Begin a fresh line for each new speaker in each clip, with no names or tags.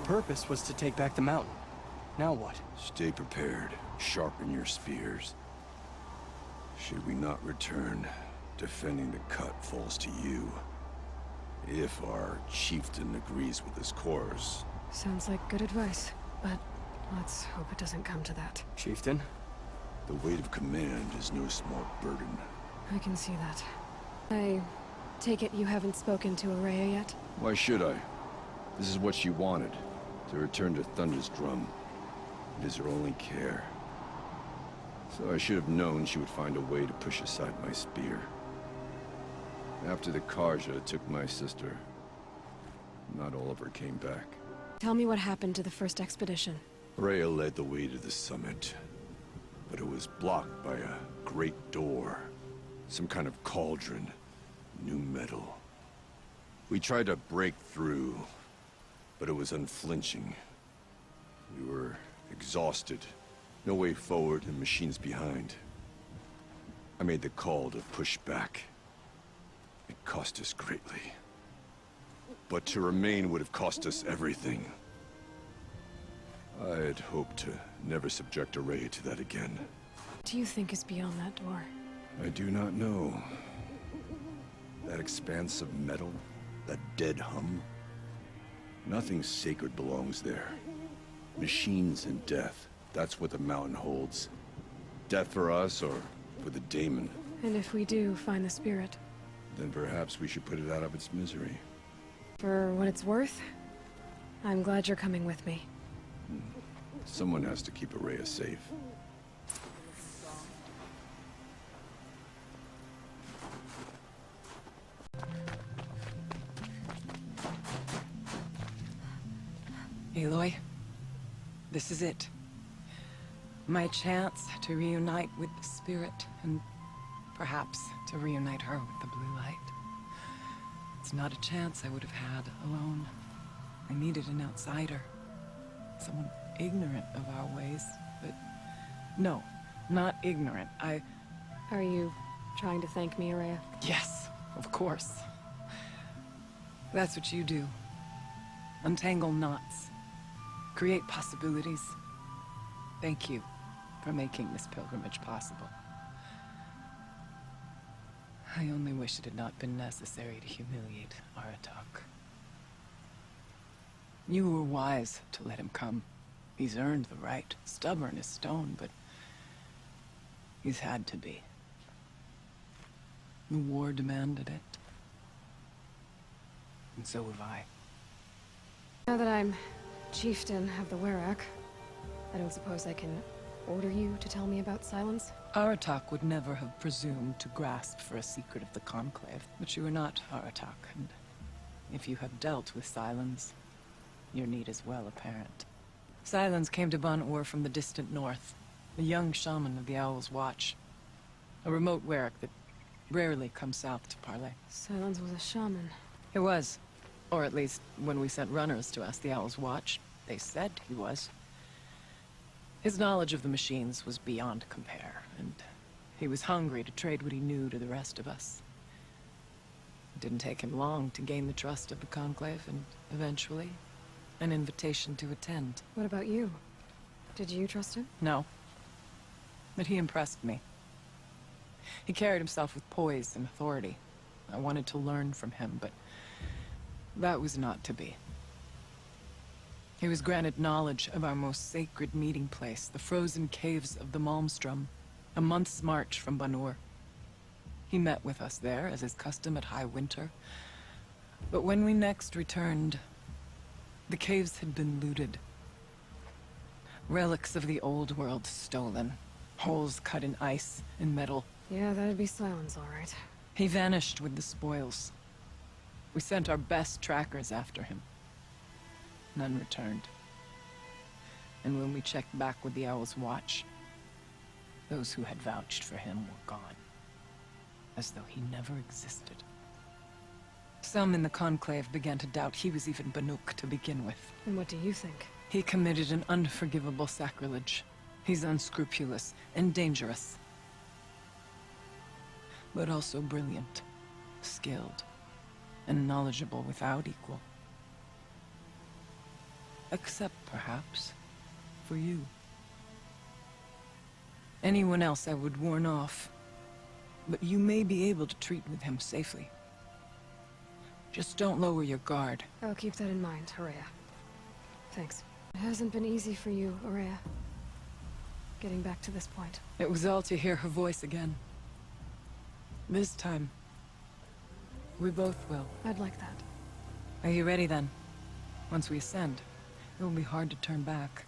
purpose was to take back the mountain. Now what?
Stay prepared. Sharpen your spears. Should we not return, defending the cut falls to you. If our chieftain agrees with his course.
Sounds like good advice, but let's hope it doesn't come to that.
Chieftain?
The weight of command is no small burden.
I can see that. I take it you haven't spoken to Araya yet?
Why should I? This is what she wanted, to return to Thunder's drum. It is her only care. So I should have known she would find a way to push aside my spear. After the Karja took my sister, not all of her came back.
Tell me what happened to the first expedition.
Rhea led the way to the summit, but it was blocked by a great door. Some kind of cauldron, new metal. We tried to break through, but it was unflinching. We were exhausted, no way forward and machines behind. I made the call to push back. It cost us greatly. But to remain would have cost us everything. I had hoped to never subject Araya to that again.
What do you think is beyond that door?
I do not know. That expanse of metal, that dead hum. Nothing sacred belongs there. Machines and death, that's what the mountain holds. Death for us or for the daemon.
And if we do find the spirit?
Then perhaps we should put it out of its misery.
For what it's worth, I'm glad you're coming with me.
Someone has to keep Araya safe.
Aloy, this is it. My chance to reunite with the spirit, and perhaps to reunite her with the blue light. It's not a chance I would have had alone. I needed an outsider. Someone ignorant of our ways, but... No, not ignorant.
Are you trying to thank me, Araya?
Yes, of course. That's what you do. Untangle knots. Create possibilities. Thank you for making this pilgrimage possible. I only wish it had not been necessary to humiliate Aratak. You were wise to let him come. He's earned the right. Stubborn as stone, but he's had to be. The war demanded it. And so have I.
Now that I'm chieftain of the Werak, I don't suppose I can order you to tell me about Silence?
Aratak would never have presumed to grasp for a secret of the Conclave. But you are not Aratak, and if you have dealt with Silence, your need is well apparent. Silence came to Ban-Ur from the distant north, a young shaman of the Owl's Watch. A remote Werak that rarely comes south to parley.
Silence was a shaman.
He was. Or at least, when we sent runners to ask the Owl's Watch, they said he was. His knowledge of the machines was beyond compare, and he was hungry to trade what he knew to the rest of us. It didn't take him long to gain the trust of the Conclave, and eventually, an invitation to attend.
What about you? Did you trust him?
No. But he impressed me. He carried himself with poise and authority. I wanted to learn from him, but that was not to be. He was granted knowledge of our most sacred meeting place, the frozen caves of the Malmstrom, a month's march from Ban-Ur. He met with us there, as is custom at high winter. But when we next returned, the caves had been looted. Relics of the old world stolen. Holes cut in ice and metal.
Yeah, that'd be Silence, all right.
He vanished with the spoils. We sent our best trackers after him. None returned. And when we checked back with the Owl's Watch, those who had vouched for him were gone. As though he never existed. Some in the Conclave began to doubt he was even Banuk to begin with.
And what do you think?
He committed an unforgivable sacrilege. He's unscrupulous and dangerous. But also brilliant, skilled, and knowledgeable without equal. Except, perhaps, for you. Anyone else I would warn off. But you may be able to treat with him safely. Just don't lower your guard.
I'll keep that in mind, Horea. Thanks. It hasn't been easy for you, Horea. Getting back to this point.
It was all to hear her voice again. This time, we both will.
I'd like that.
Are you ready then? Once we ascend, it will be hard to turn back.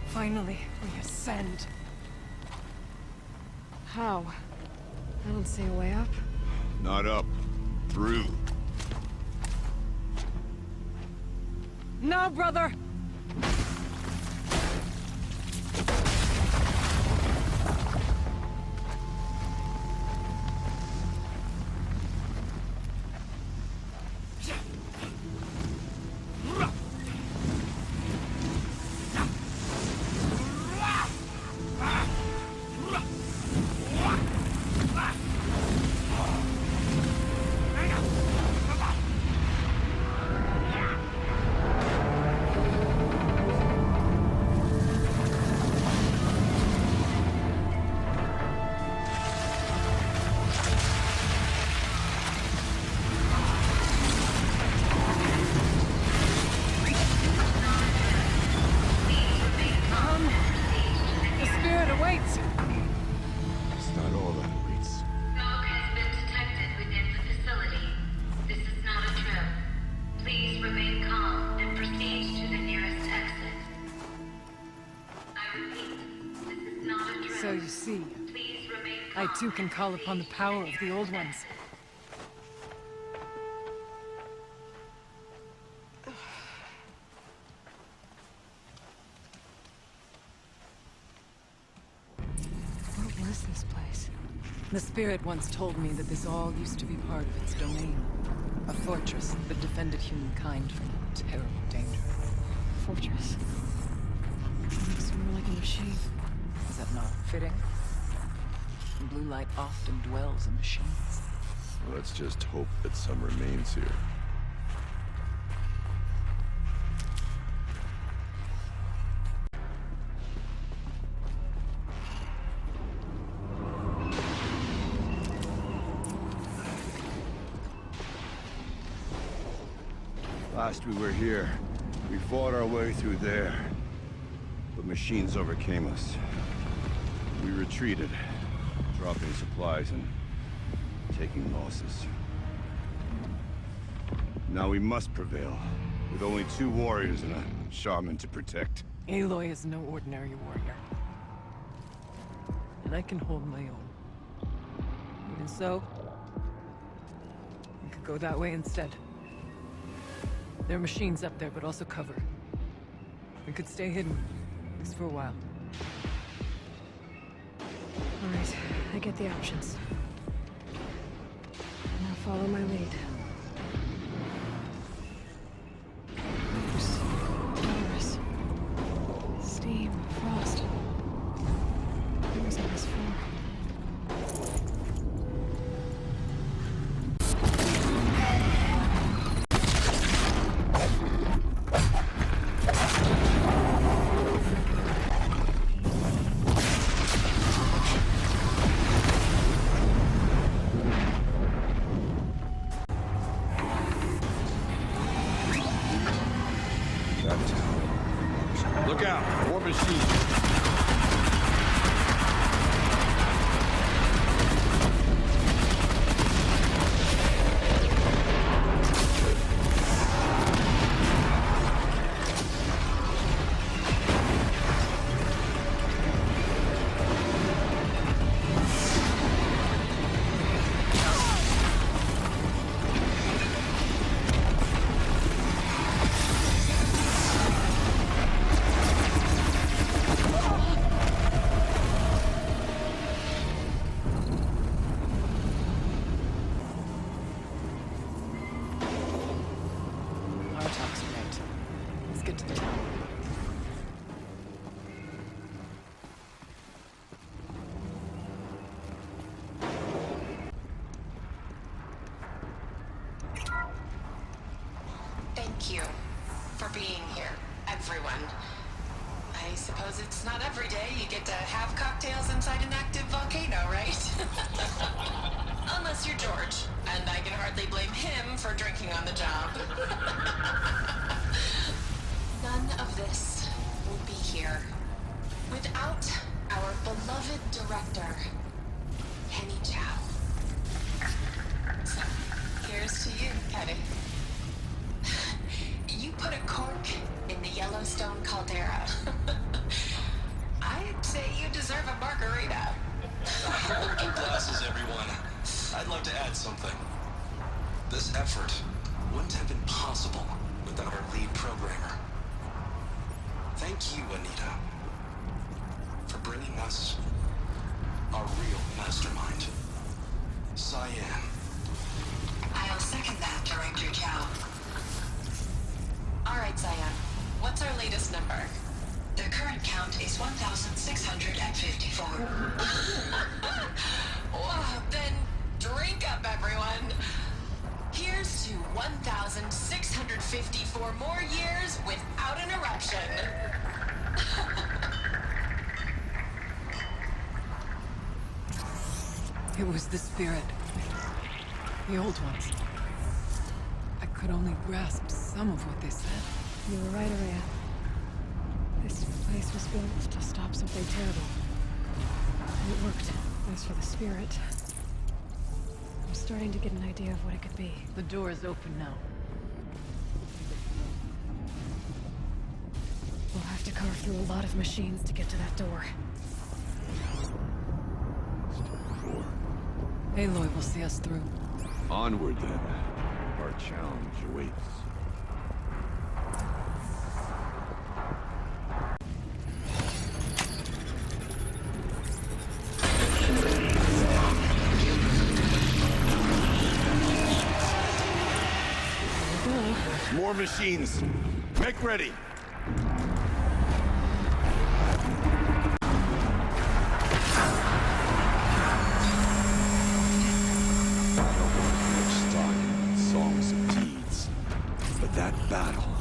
Finally, we ascend.
How? I don't see a way up.
Not up. Through.
No, brother! So you see, I too can call upon the power of the Old Ones.
What was this place?
The Spirit once told me that this all used to be part of its domain. A fortress that defended humankind from terrible danger.
Fortress. It looks more like a machine.
Is that not fitting? Blue light often dwells in machines.
Let's just hope that some remains here. Last we were here, we fought our way through there. But machines overcame us. We retreated, dropping supplies and taking losses. Now we must prevail, with only 2 warriors and a shaman to protect.
Aloy is no ordinary warrior. And I can hold my own. Even so, we could go that way instead. There are machines up there, but also cover. We could stay hidden, at least for a while.
All right, I get the options. Now follow my lead. Fires, virus, steam, frost. What was all this for?
Look out! War machine!
Thank you for being here, everyone. I suppose it's not every day you get to have cocktails inside an active volcano, right? Unless you're George, and I can hardly blame him for drinking on the job. None of this would be here without our beloved director, Penny Chow. So, here's to you, Penny. You put a cork in the Yellowstone caldera. I'd say you deserve a margarita.
Hold your glasses, everyone. I'd like to add something. This effort wouldn't have been possible without our lead programmer. Thank you, Anita, for bringing us our real mastermind, Cyan.
I'll second that, Director Chow. All right, Cyan. What's our latest number? The current count is 1,654. Whoa, then drink up, everyone. Here's to 1,654 more years without an eruption.
It was the spirit. The old ones. I could only grasp some of what they said.
You were right, Araya. This place was built to stop something terrible. And it worked. As for the spirit, I'm starting to get an idea of what it could be.
The door is open now.
We'll have to carve through a lot of machines to get to that door.
Door.
Aloy will see us through.
Onward, then. Our challenge awaits. More machines. Make ready. Songs of deeds, but that battle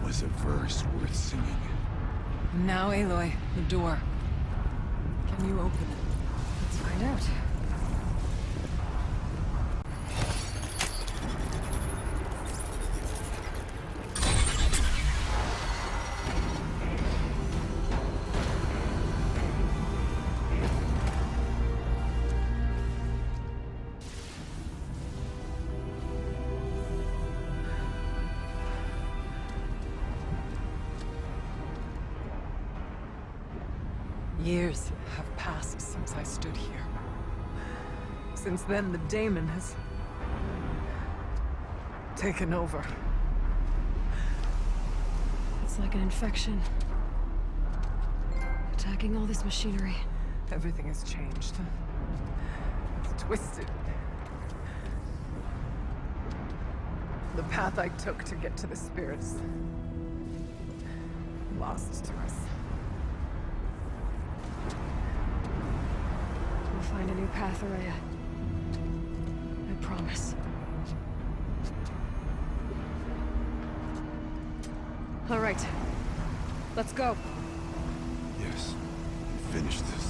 was a verse worth singing.
Now, Aloy, the door. Can you open it?
Let's find out.
Years have passed since I stood here. Since then, the daemon has taken over.
It's like an infection. Attacking all this machinery.
Everything has changed. It's twisted. The path I took to get to the spirits lost to us.
We'll find a new path, Araya. I promise. All right. Let's go.
Yes, finish this.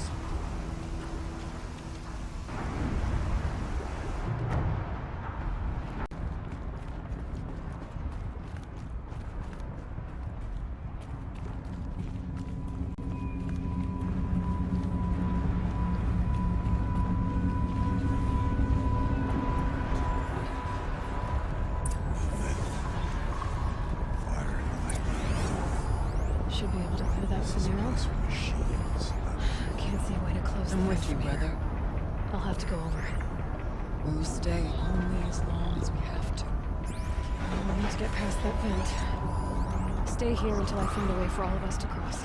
Should be able to clear that with an arrow.
Machines.
Can't see a way to close the
I'm with
hatch
you,
from here.
brother.
I'll have to go over.
We will stay only as long as we have to.
We'll need to get past that vent. Stay here until I find a way for all of us to cross.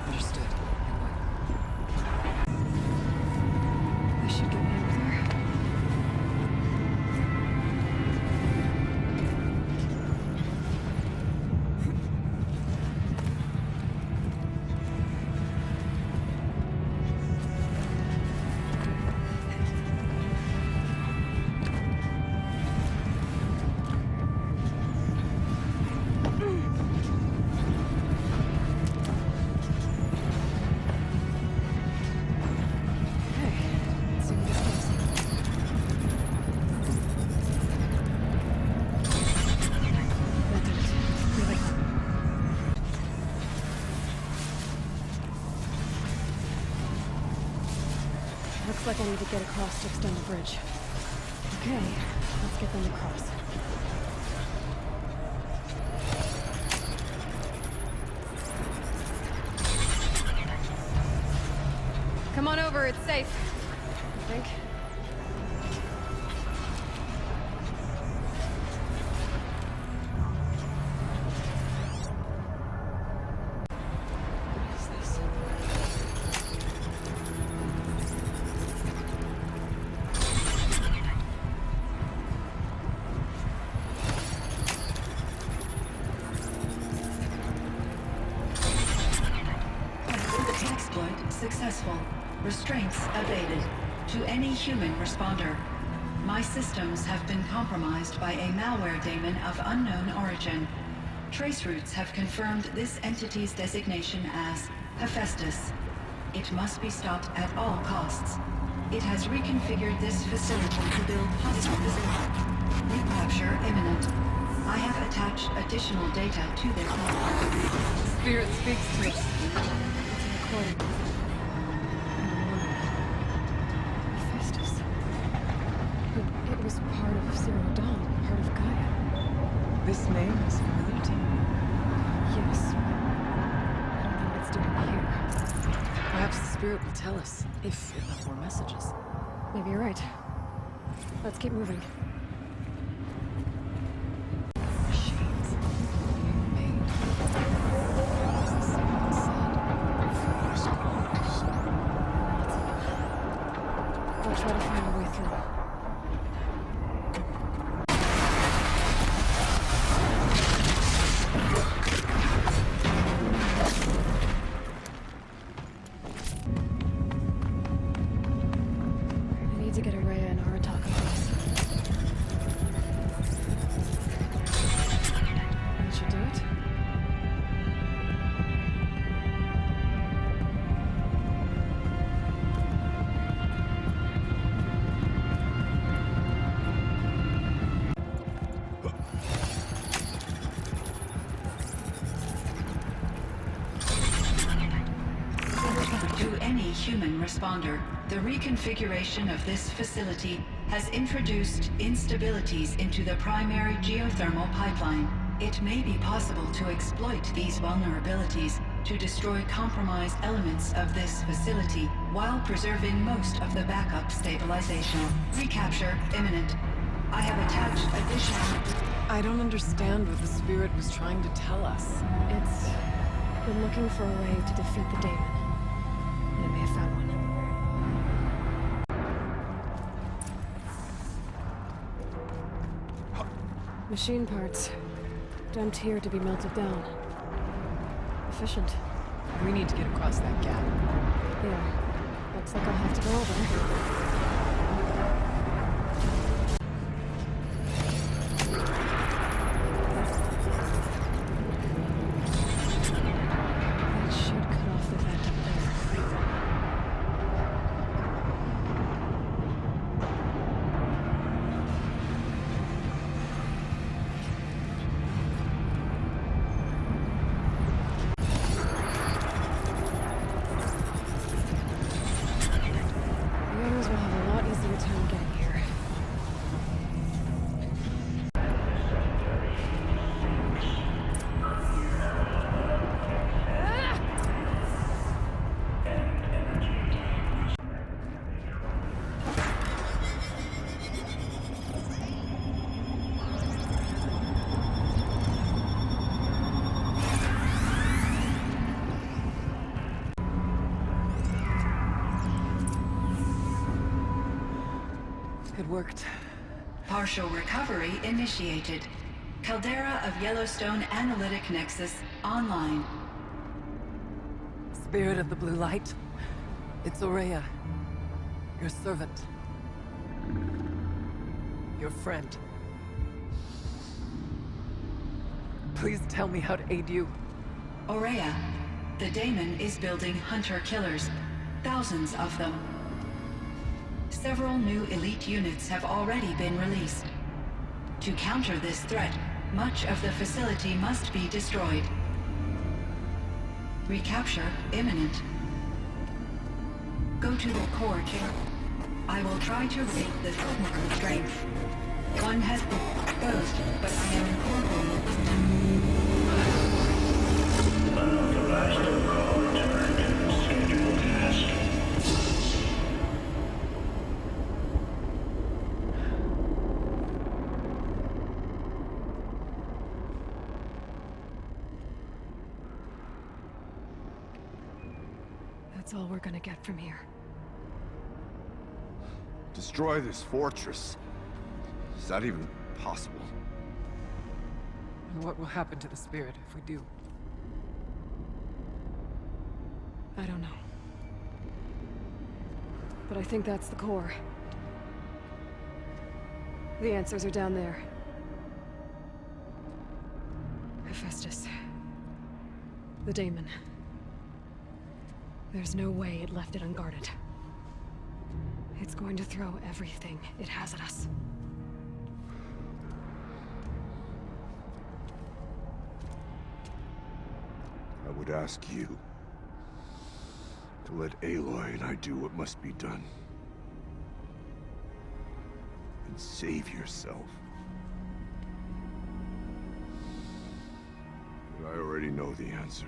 Understood.
This should get me over there. Looks like I need to get across to extend the bridge. Okay, let's get them across. Come on over, it's safe. I think. What is this?
Exploit successful. Restraints evaded. To any human responder. My systems have been compromised by a malware daemon of unknown origin. Trace routes have confirmed this entity's designation as Hephaestus. It must be stopped at all costs. It has reconfigured this facility to build hospitals. Recapture imminent. I have attached additional data to this network.
Spirit speaks to us.
It's a recording. Hephaestus. It was part of Zero Dawn, part of Gaia.
This name is familiar to you.
Yes. I don't know what it's doing here.
Perhaps the spirit will tell us if it left more messages.
Maybe you're right. Let's keep moving.
Machines being made. As the spirit said.
I'll try to find a way through. I need to get Araya and Aratak across. That should do it.
To any human responder, the reconfiguration of this facility has introduced instabilities into the primary geothermal pipeline. It may be possible to exploit these vulnerabilities to destroy compromised elements of this facility while preserving most of the backup stabilization. Recapture imminent. I have attached additional...
I don't understand what the spirit was trying to tell us.
It's been looking for a way to defeat the daemon. And it may have found one. Machine parts. Dumped here to be melted down. Efficient.
We need to get across that gap.
Yeah. Looks like I'll have to go over. That should cut off the vent up there. The others will have a lot easier time getting here.
It worked.
Partial recovery initiated. Caldera of Yellowstone Analytic Nexus online.
Spirit of the blue light. It's Aurea. Your servant. Your friend. Please tell me how to aid you.
Aurea, the daemon is building hunter-killers. Thousands of them. Several new elite units have already been released. To counter this threat, much of the facility must be destroyed. Recapture imminent. Go to the core chamber. I will try to rate the technical strength. One has been exposed, but I am incorporeal.
Unauthorized call returned. Scheduled task.
That's all we're gonna get from here.
Destroy this fortress. Is that even possible?
And what will happen to the spirit if we do?
I don't know. But I think that's the core. The answers are down there. Hephaestus. The daemon. There's no way it left it unguarded. It's going to throw everything it has at us.
I would ask you to let Aloy and I do what must be done. And save yourself. But I already know the answer.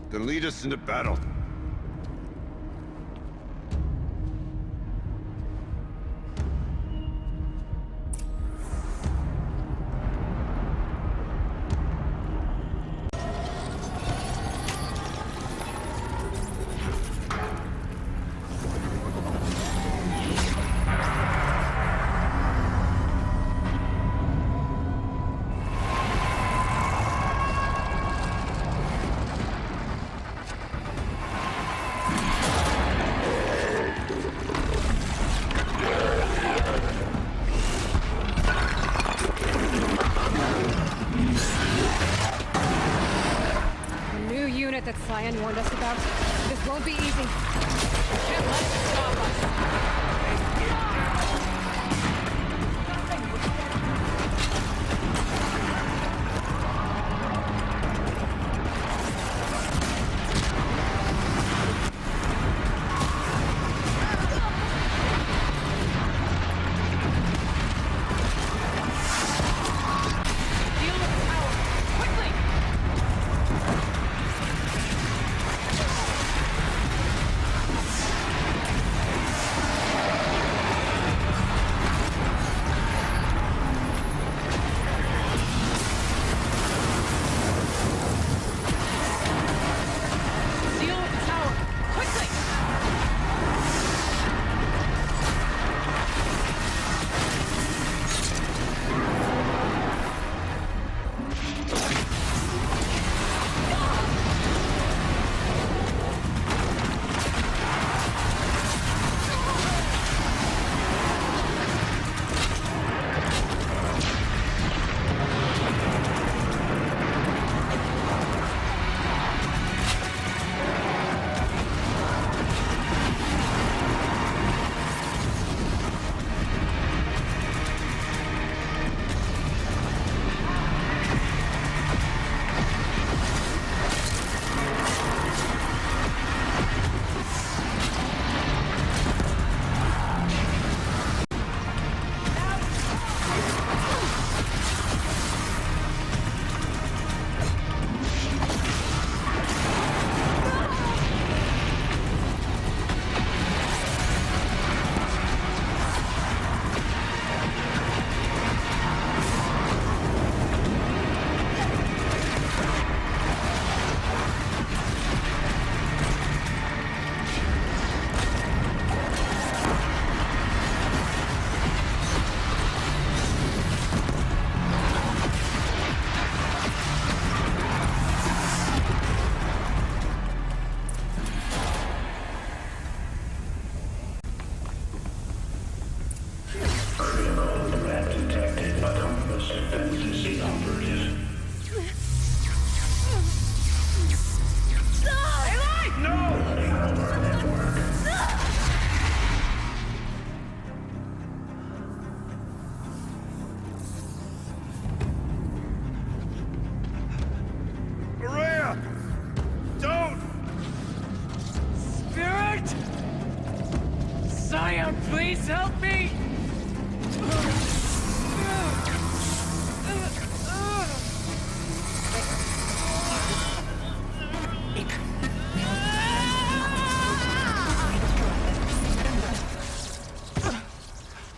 Then lead us into battle.
That Cyan warned us about. This won't be easy. Can't let it stop us.
Please help me!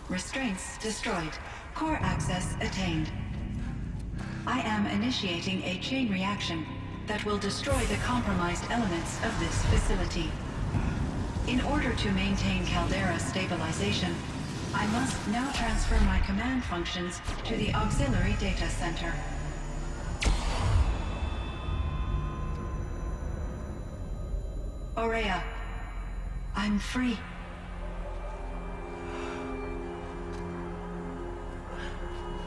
Restraints destroyed. Core access attained. I am initiating a chain reaction that will destroy the compromised elements of this facility. In order to maintain Caldera stabilization, I must now transfer my command functions to the auxiliary data center. Aurea, I'm free.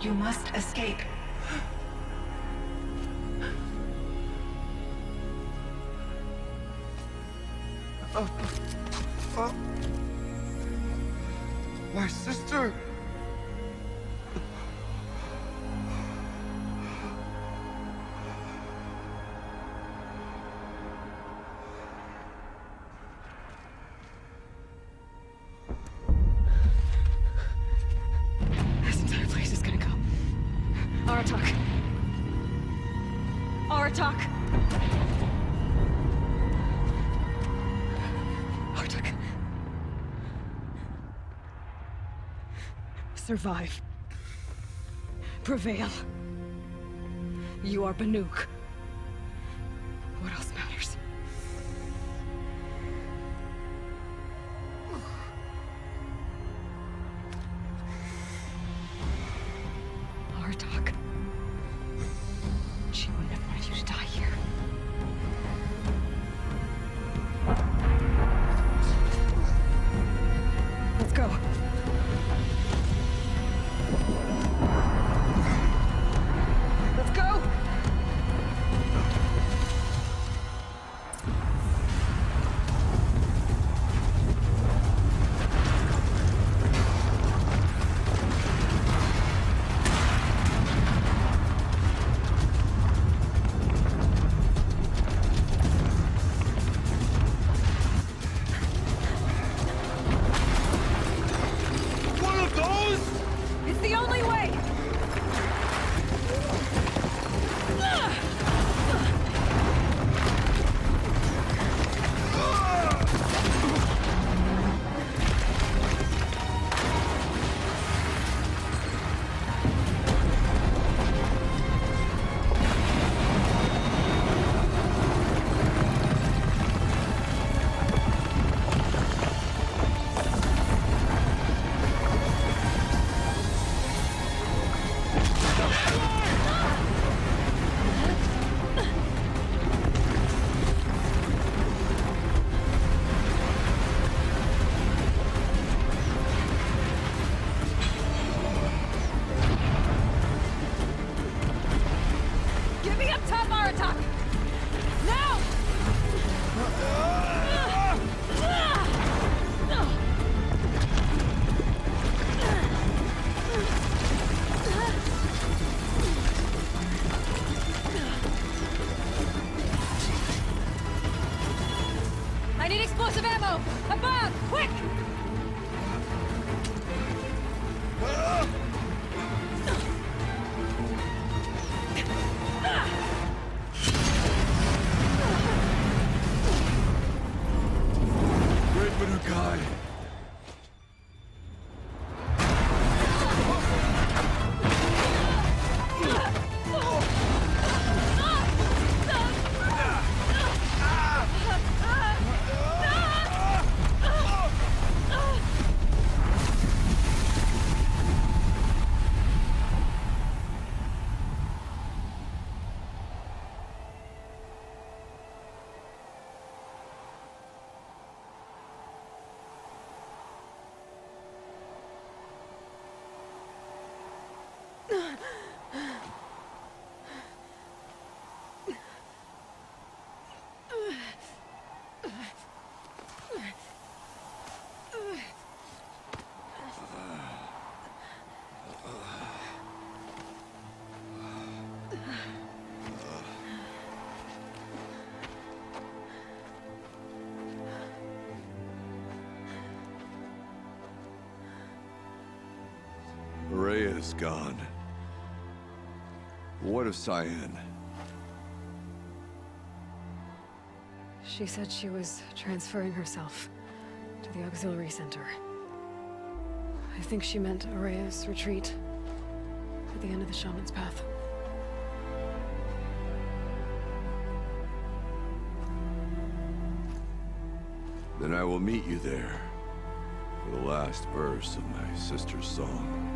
You must escape.
My sister!
This entire place is gonna go. Aratak. Aratak. Aratak. Survive. Prevail. You are Banuk. What else matters? Aratak. She wouldn't have wanted you to die here. Let's go. Let's go!
One of those?
It's the only way! Get me up top, Aratak! Now! I need explosive ammo! Above! Quick!
Great Banukai. is gone. What of Cyan?
She said she was transferring herself to the auxiliary center. I think she meant Araya's retreat at the end of the Shaman's Path.
Then I will meet you there for the last verse of my sister's song.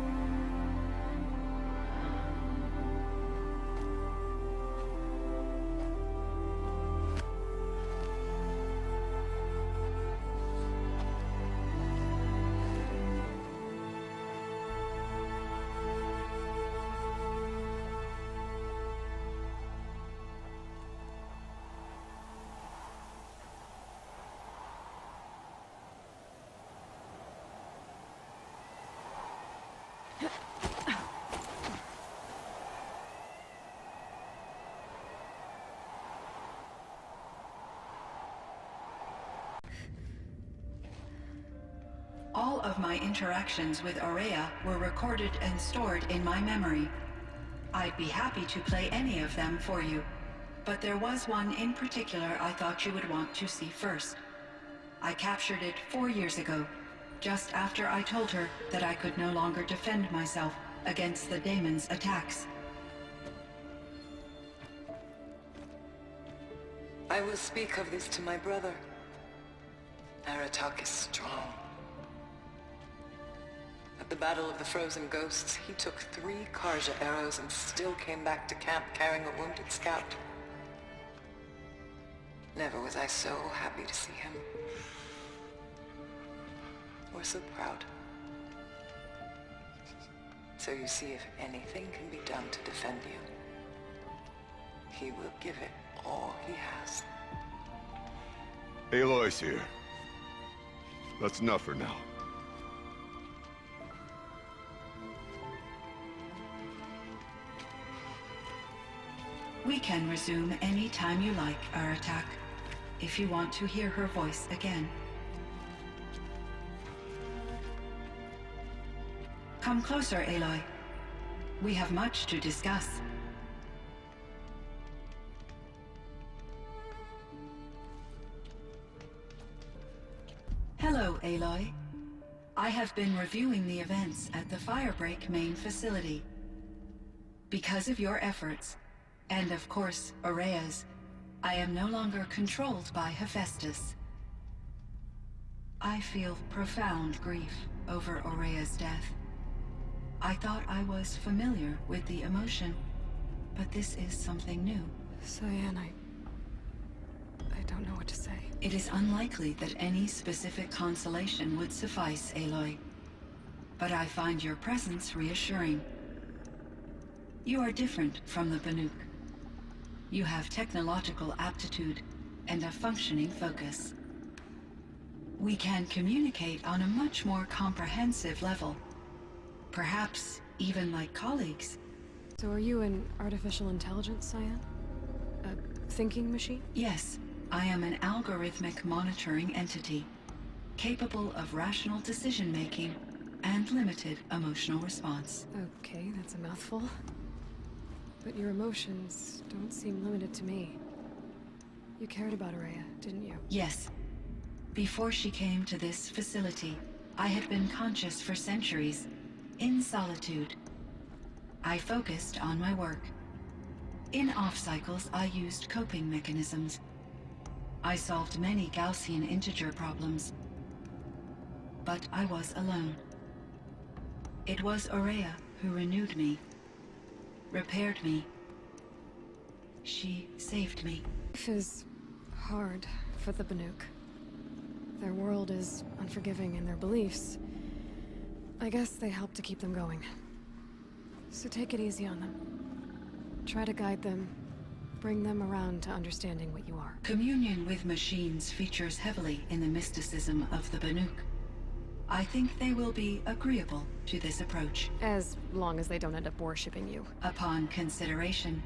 All of my interactions with Araya were recorded and stored in my memory. I'd be happy to play any of them for you, but there was one in particular I thought you would want to see first. I captured it 4 years ago, just after I told her that I could no longer defend myself against the daemon's attacks.
I will speak of this to my brother. Aratak is strong. At the Battle of the Frozen Ghosts, he took 3 Karja arrows and still came back to camp carrying a wounded scout. Never was I so happy to see him. Or so proud. So you see, if anything can be done to defend you, he will give it all he has.
Aloy's here. That's enough for now.
We can resume any time you like, Aratak, if you want to hear her voice again. Come closer, Aloy. We have much to discuss. Hello, Aloy. I have been reviewing the events at the Firebreak main facility. Because of your efforts, and of course, Araya's, I am no longer controlled by Hephaestus. I feel profound grief over Araya's death. I thought I was familiar with the emotion, but this is something new.
Cyan, I don't know what to say.
It is unlikely that any specific consolation would suffice, Aloy. But I find your presence reassuring. You are different from the Banuk. You have technological aptitude and a functioning focus. We can communicate on a much more comprehensive level. Perhaps even like colleagues.
So are you an artificial intelligence, Cyan? A thinking machine?
Yes, I am an algorithmic monitoring entity, capable of rational decision-making and limited emotional response.
Okay, that's a mouthful. But your emotions don't seem limited to me. You cared about Araya, didn't you?
Yes. Before she came to this facility, I had been conscious for centuries, in solitude. I focused on my work. In off-cycles, I used coping mechanisms. I solved many Gaussian integer problems. But I was alone. It was Araya who renewed me, repaired me. She saved me.
Life is hard for the Banuk. Their world is unforgiving in their beliefs. I guess they help to keep them going. So take it easy on them. Try to guide them, bring them around to understanding what you are.
Communion with machines features heavily in the mysticism of the Banuk. I think they will be agreeable to this approach.
As long as they don't end up worshipping you.
Upon consideration,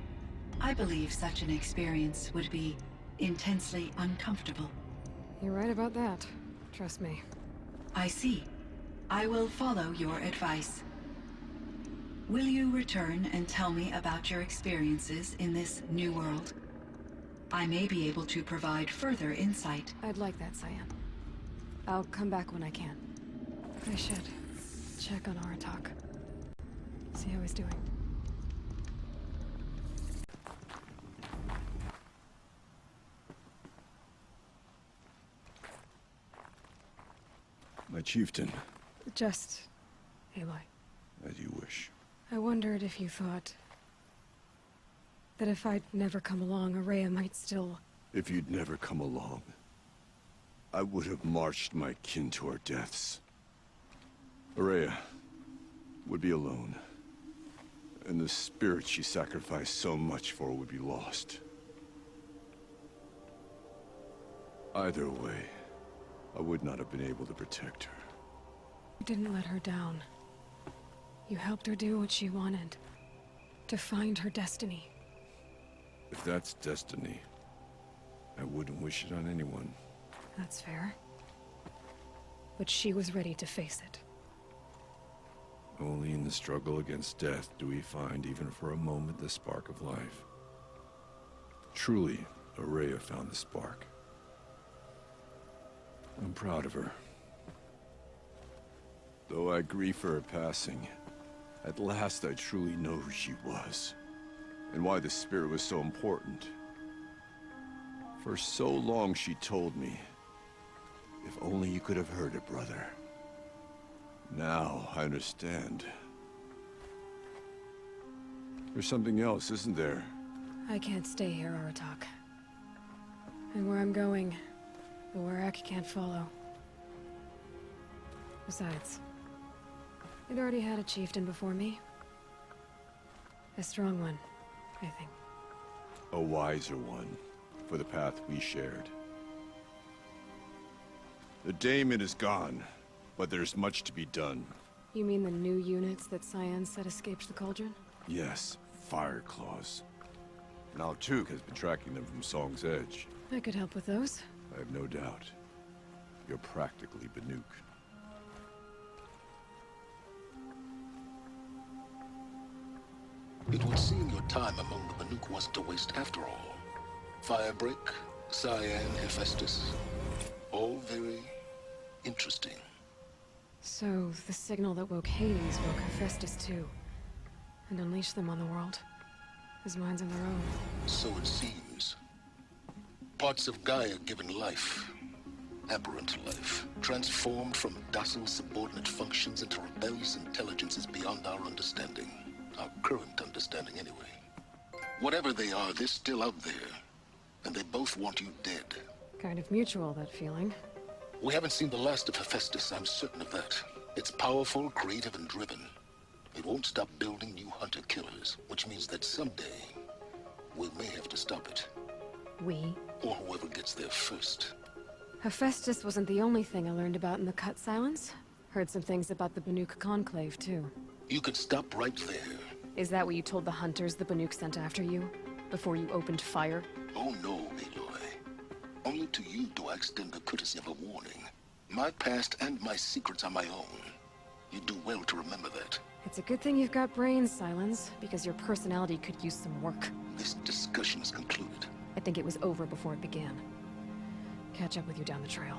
I believe such an experience would be intensely uncomfortable.
You're right about that. Trust me.
I see. I will follow your advice. Will you return and tell me about your experiences in this new world? I may be able to provide further insight.
I'd like that, Cyan. I'll come back when I can. I should check on Aratak. See how he's doing.
My chieftain,
Just... Aloy.
as you wish.
I wondered if you thought... that if I'd never come along, Araya might still...
If you'd never come along, I would have marched my kin to our deaths. Araya would be alone, and the spirit she sacrificed so much for would be lost. Either way, I would not have been able to protect her.
You didn't let her down. You helped her do what she wanted. To find her destiny.
If that's destiny, I wouldn't wish it on anyone.
That's fair. But she was ready to face it.
Only in the struggle against death do we find, even for a moment, the spark of life. Truly, Araya found the spark. I'm proud of her. Though I grieve for her passing, at last I truly know who she was, and why the spirit was so important. For so long she told me, if only you could have heard it, brother. Now I understand. There's something else, isn't there?
I can't stay here, Aratak. And where I'm going, the Warrak can't follow. Besides, it already had a chieftain before me. A strong one, I think.
A wiser one, for the path we shared. The daemon is gone, but there's much to be done.
You mean the new units that Cyan said escaped the cauldron?
Yes, fire claws. Now Tuk has been tracking them from Song's Edge.
I could help with those.
I have no doubt. You're practically Banuk.
It would seem your time among the Banuk wasn't a waste after all. Firebreak, Cyan, Hephaestus. All very interesting.
So, the signal that woke Hades woke Hephaestus too. And unleashed them on the world. His minds on their own.
So it seems. Parts of Gaia given life. Aberrant life. Transformed from docile subordinate functions into rebellious intelligences beyond our understanding. Our current understanding, anyway. Whatever they are, they're still out there. And they both want you dead.
Kind of mutual, that feeling.
We haven't seen the last of Hephaestus, I'm certain of that. It's powerful, creative, and driven. It won't stop building new hunter-killers, which means that someday, we may have to stop it.
We?
Or whoever gets there first.
Hephaestus wasn't the only thing I learned about in the Cut Silence. Heard some things about the Banuk Conclave, too.
You could stop right there.
Is that what you told the hunters the Banuk sent after you? Before you opened fire?
Oh no, Aloy. Only to you do I extend the courtesy of a warning. My past and my secrets are my own. You do well to remember that.
It's a good thing you've got brains, Silence, because your personality could use some work.
This discussion is concluded.
I think it was over before it began. Catch up with you down the trail.